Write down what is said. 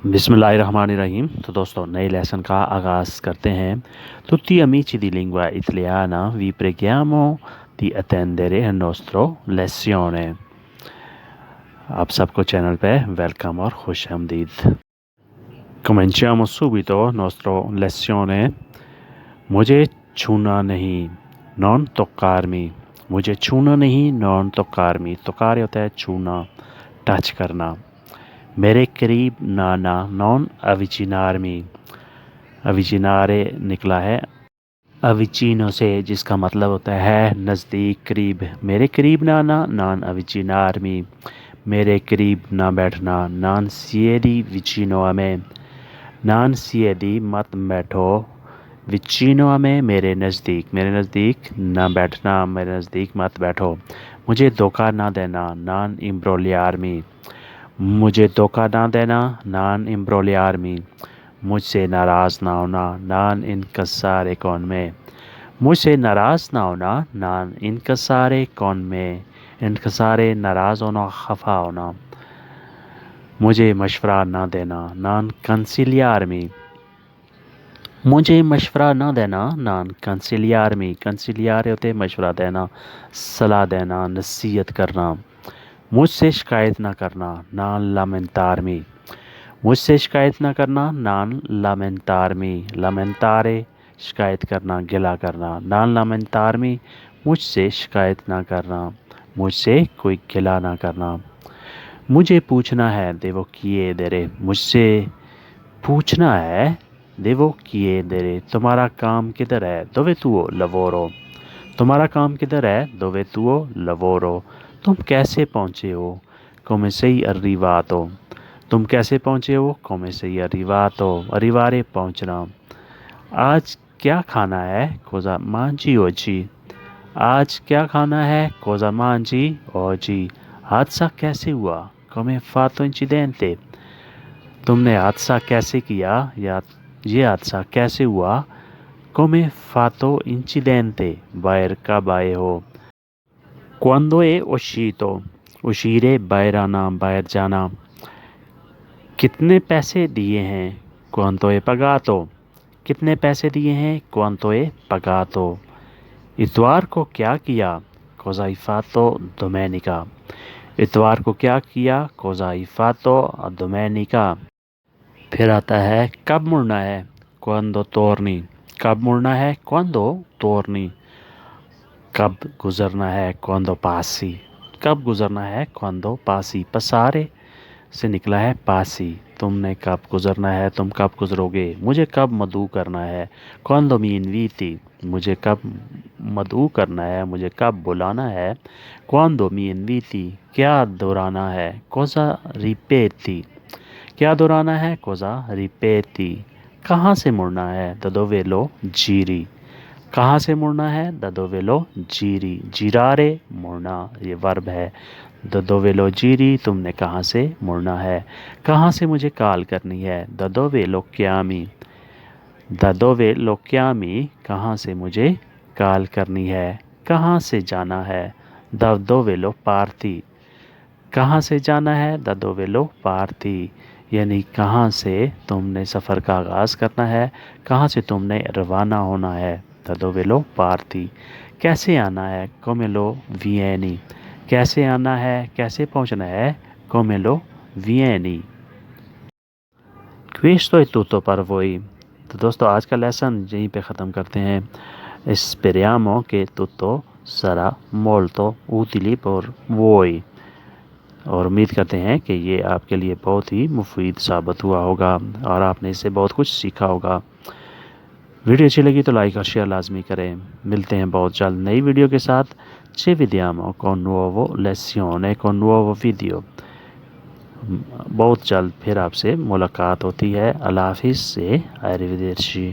बिस्मिल्लाहिर्रहमानिर्रहीम। तो दोस्तों नए लेसन का आगाज़ करते हैं। Tutti amici di lingua italiana vi preghiamo di attendere il nostro lezione। आप सबको चैनल पे वेलकम और खुश आमदीद। Cominciamo subito nostro lezione। मुझे छूना नहीं, non toccarmi। मुझे छूना नहीं, non toccarmi। toccare होता है छूना, टच करना। मेरे करीब ना आना, non avvicinarmi। avvicinare निकला है avvicino से, जिसका मतलब होता है नज़दीक, करीब। मेरे करीब ना आना, non avvicinarmi। मेरे करीब ना बैठना, non siedi vicino a me। non siedi मत बैठो, vicino a me मेरे नज़दीक ना बैठना, मेरे नज़दीक मत बैठो। मुझे धोखा ना देना, non imbrogliarmi। मुझे धोखा ना देना, non imbrogliarmi। मुझसे नाराज़ ना होना, non incassare con me। मुझसे नाराज़ ना होना, non incassare con me। incassare नाराज़ होना, खफा होना। मुझे मशवरा ना देना, non consigliarmi। मुझे मशवरा ना देना, non consigliarmi। consigliare होते मशवरा देना, सलाह देना, नसीहत करना। मुझसे शिकायत ना करना, non lamentarmi। मुझसे शिकायत ना करना, non lamentarmi। lamentare शिकायत करना, गिला करना, non lamentarmi। मुझसे शिकायत ना करना, मुझसे कोई गिला ना करना। मुझे पूछना है, devo chiedere। मुझसे पूछना है, devo chiedere। तुम्हारा काम किधर है, dove tuo lavoro। तुम्हारा काम किधर है, dove tuo lavoro। तुम कैसे पहुँचे हो, come sei arrivato। तुम कैसे पहुँचे हो, come sei arrivato। arrivare पहुँचना। आज क्या खाना है, cosa mangi oggi। आज क्या खाना है, cosa mangi oggi। हादसा कैसे हुआ, come fatto incidente। तुमने हादसा कैसे किया, या ये हादसा कैसे हुआ, come fatto incidente। बाहर कब आए हो, quando è uscito। uscire बाहर आना, बाहर जाना। कितने पैसे दिए हैं, quanto è pagato। कितने पैसे दिए हैं, quanto è pagato। इतवार को क्या किया, cosa hai fatto domenica। इतवार को क्या किया, cosa hai fatto domenica। फिर आता है कब मुड़ना है, quando torni। कब मुड़ना है, quando torni। कब गुजरना है, quando passi। कब गुजरना है, quando passi। passare से निकला है passi। तुमने कब गुजरना है, तुम कब गुजरोगे। मुझे कब मदऊ करना है, quando mi inviti। मुझे कब मदऊ करना है, मुझे कब बुलाना है, quando mi inviti। क्या दोहराना है, cosa ripeti। क्या दोहराना है, cosa ripeti। कहाँ से मुड़ना है, da dove lo giri। कहाँ से मुड़ना है, da dove lo giri। girare मुड़ना, ये वर्ब है। da dove lo giri तुमने कहाँ से मुड़ना है। कहाँ से मुझे कॉल करनी है, da dove lo chiami। da dove lo chiami कहाँ से मुझे कॉल करनी है। कहाँ से जाना है, da dove lo parti। कहाँ से जाना है, da dove lo parti। यानी कहाँ से तुमने सफ़र का आगाज़ करना है, कहाँ से तुमने रवाना होना है, da dove lo parti। कैसे आना है, come lo vieni। कैसे आना है, कैसे पहुंचना है, come lo vieni। Questo è tutto per voi। तो दोस्तों आज का लेसन यहीं पे ख़त्म करते हैं। Speriamo che tutto sarà molto utile per voi। और उम्मीद करते हैं कि ये आपके लिए बहुत ही मुफीद साबित हुआ होगा और आपने इससे बहुत कुछ सीखा होगा। वीडियो अच्छी लगी तो लाइक और शेयर लाजमी करें। मिलते हैं बहुत जल्द नई वीडियो के साथ। Ci vediamo con nuovo lezione, con nuovo video। बहुत जल्द फिर आपसे मुलाकात होती है। अल्लाह हाफिज़ से arrivederci।